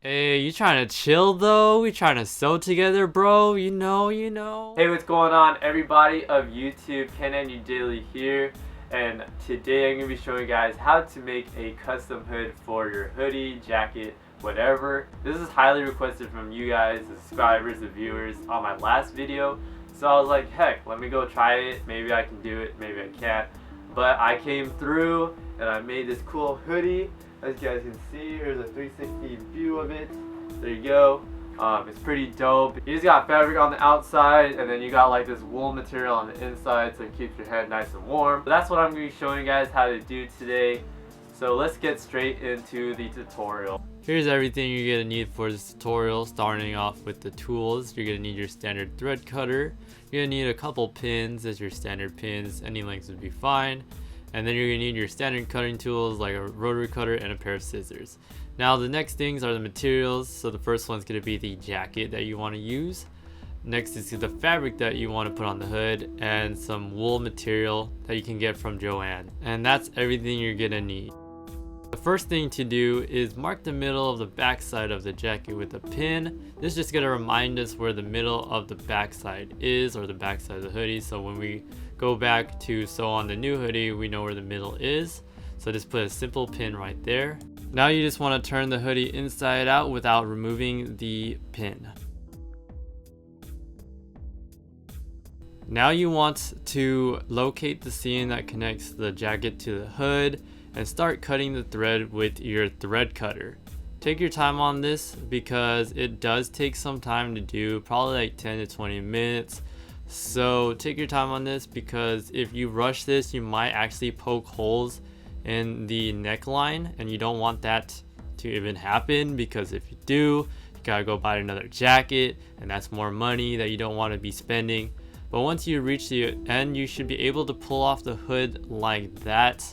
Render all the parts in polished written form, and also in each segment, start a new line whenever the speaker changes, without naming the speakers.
Hey, you trying to chill though? We trying to sew together, bro? You know.
Hey, what's going on, everybody of YouTube? KAD Daily here, and today I'm gonna be showing you guys how to make a custom hood for your hoodie, jacket, whatever. This is highly requested from you guys, the subscribers, the viewers on my last video. So I was like, heck, let me go try it. Maybe I can do it, maybe I can't. But I came through and I made this cool hoodie. As you guys can see, here's a 360 view of it. There you go. It's pretty dope. You just got fabric on the outside, and then you got like this wool material on the inside, so it keeps your head nice and warm. But that's what I'm going to be showing you guys how to do today. So let's get straight into the tutorial.
Here's everything you're going to need for this tutorial, starting off with the tools. You're going to need your standard thread cutter. You're going to need a couple pins as your standard pins. Any length would be fine. And then you're going to need your standard cutting tools like a rotary cutter and a pair of scissors. Now the next things are the materials. So the first one's going to be the jacket that you want to use. Next is the fabric that you want to put on the hood, and some wool material that you can get from Joanne. And that's everything you're going to need. The first thing to do is mark the middle of the back side of the jacket with a pin. This is just going to remind us where the middle of the back side is, or the back side of the hoodie, so when we go back to sew on the new hoodie, we know where the middle is. So just put a simple pin right there. Now you just want to turn the hoodie inside out without removing the pin. Now you want to locate the seam that connects the jacket to the hood and start cutting the thread with your thread cutter. Take your time on this because it does take some time to do, probably like 10 to 20 minutes. So take your time on this, because if you rush this, you might actually poke holes in the neckline, and you don't want that to even happen, because if you do, you gotta go buy another jacket, and that's more money that you don't want to be spending. But once you reach the end, you should be able to pull off the hood like that.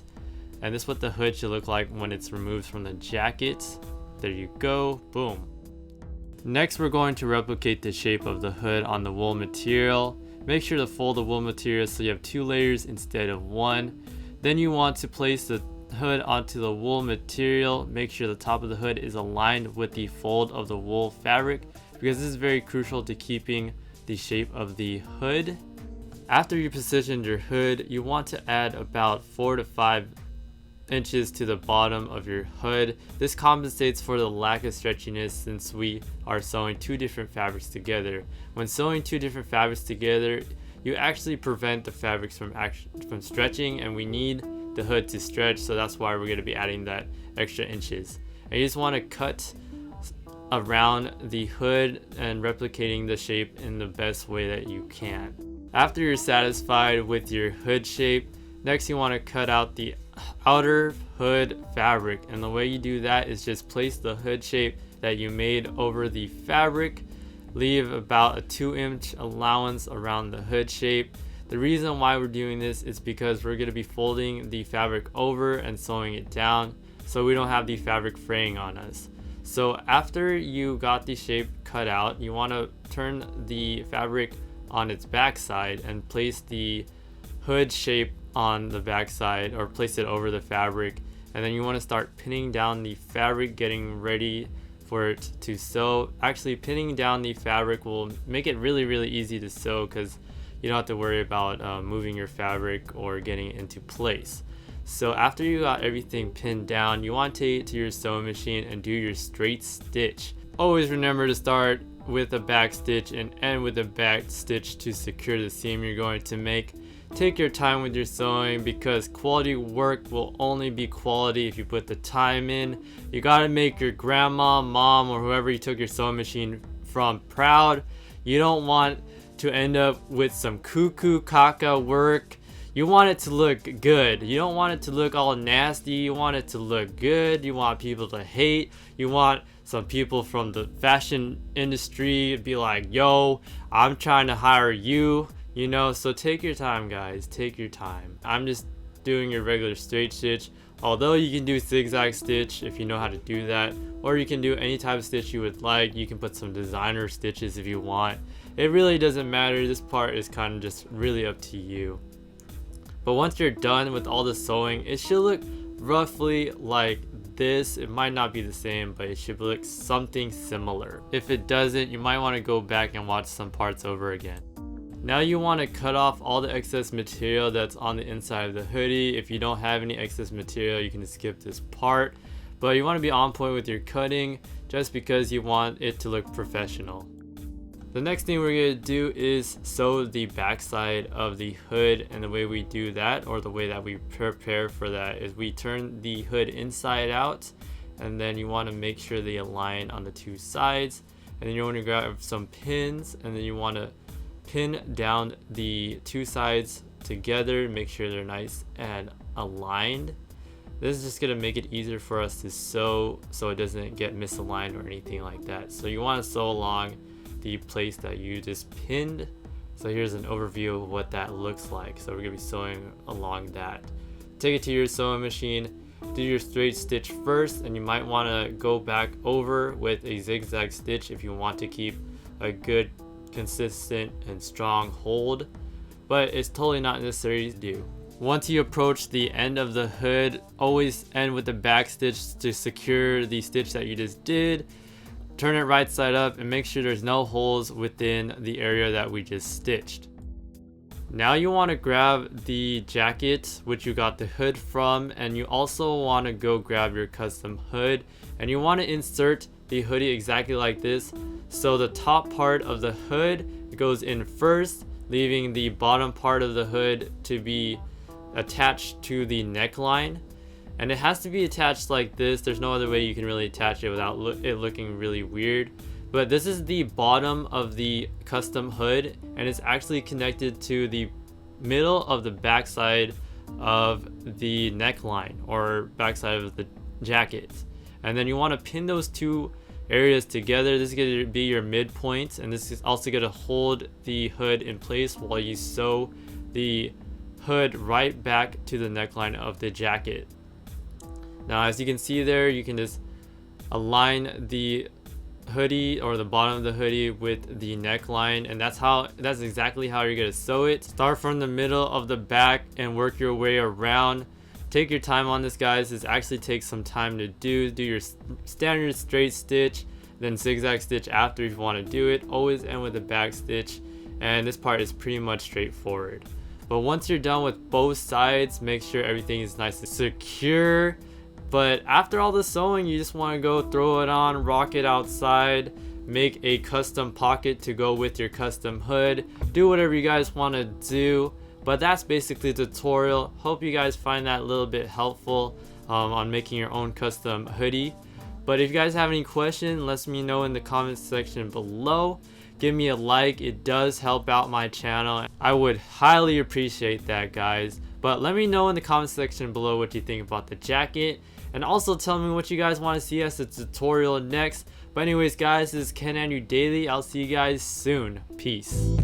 And this is what the hood should look like when it's removed from the jacket. There you go, boom. Next, we're going to replicate the shape of the hood on the wool material. Make sure to fold the wool material so you have 2 layers instead of 1. Then you want to place the hood onto the wool material. Make sure the top of the hood is aligned with the fold of the wool fabric, because this is very crucial to keeping the shape of the hood. After you positioned your hood, you want to add about 4 to 5 inches to the bottom of your hood. This compensates for the lack of stretchiness, since we are sewing 2 different fabrics together. When sewing 2 different fabrics together, you actually prevent the fabrics from stretching, and we need the hood to stretch, so that's why we're going to be adding that extra inches. And you just want to cut around the hood and replicating the shape in the best way that you can. After you're satisfied with your hood shape, next you want to cut out the outer hood fabric, and the way you do that is just place the hood shape that you made over the fabric. Leave about a 2-inch allowance around the hood shape. The reason why we're doing this is because we're going to be folding the fabric over and sewing it down, so we don't have the fabric fraying on us. So after you got the shape cut out, you want to turn the fabric on its back side and place the hood shape on the back side, or place it over the fabric, and then you want to start pinning down the fabric, getting ready for it to sew. Actually, pinning down the fabric will make it really easy to sew, because you don't have to worry about moving your fabric or getting it into place. So after you got everything pinned down, you want to take it to your sewing machine and do your straight stitch. Always remember to start with a back stitch and end with a back stitch to secure the seam you're going to make. Take your time with your sewing, because quality work will only be quality if you put the time in. You gotta make your grandma, mom, or whoever you took your sewing machine from proud. You don't want to end up with some cuckoo caca work. You want it to look good. You don't want it to look all nasty. You want it to look good. You want people to hate. You want some people from the fashion industry to be like, yo, I'm trying to hire you. You know, so take your time, guys, take your time. I'm just doing your regular straight stitch, although you can do zigzag stitch if you know how to do that, or you can do any type of stitch you would like. You can put some designer stitches if you want. It really doesn't matter. This part is kind of just really up to you. But once you're done with all the sewing, it should look roughly like this. It might not be the same, but it should look something similar. If it doesn't, you might want to go back and watch some parts over again. Now you want to cut off all the excess material that's on the inside of the hoodie. If you don't have any excess material, you can skip this part, but you want to be on point with your cutting just because you want it to look professional. The next thing we're going to do is sew the backside of the hood, and the way we do that, or the way that we prepare for that, is we turn the hood inside out, and then you want to make sure they align on the two sides, and then you want to grab some pins, and then you want to pin down the two sides together, make sure they're nice and aligned. This is just going to make it easier for us to sew so it doesn't get misaligned or anything like that. So you want to sew along the place that you just pinned. So here's an overview of what that looks like. So we're going to be sewing along that. Take it to your sewing machine, do your straight stitch first, and you might want to go back over with a zigzag stitch if you want to keep a good, consistent and strong hold, but it's totally not necessary to do. Once you approach the end of the hood, always end with the back stitch to secure the stitch that you just did. Turn it right side up and make sure there's no holes within the area that we just stitched. Now you want to grab the jacket which you got the hood from, and you also want to go grab your custom hood, and you want to insert the hoodie exactly like this. So the top part of the hood goes in first, leaving the bottom part of the hood to be attached to the neckline, and it has to be attached like this. There's no other way you can really attach it without it looking really weird. But this is the bottom of the custom hood, and it's actually connected to the middle of the backside of the neckline, or backside of the jacket. And then you want to pin those two areas together. This is going to be your midpoint, and this is also going to hold the hood in place while you sew the hood right back to the neckline of the jacket. Now as you can see there, you can just align the hoodie, or the bottom of the hoodie, with the neckline, and that's exactly how you're going to sew it. Start from the middle of the back and work your way around. Take your time on this, guys. This actually takes some time to do your standard straight stitch, then zigzag stitch after if you want to do it. Always end with a back stitch, and this part is pretty much straightforward. But once you're done with both sides, make sure everything is nice and secure. But after all the sewing, you just want to go throw it on, rock it outside, make a custom pocket to go with your custom hood. Do whatever you guys want to do. But that's basically the tutorial. Hope you guys find that a little bit helpful on making your own custom hoodie. But if you guys have any questions, let me know in the comments section below. Give me a like, it does help out my channel. I would highly appreciate that, guys. But let me know in the comments section below what you think about the jacket. And also tell me what you guys want to see as a tutorial next. But anyways, guys, this is KAAD Daily. I'll see you guys soon. Peace.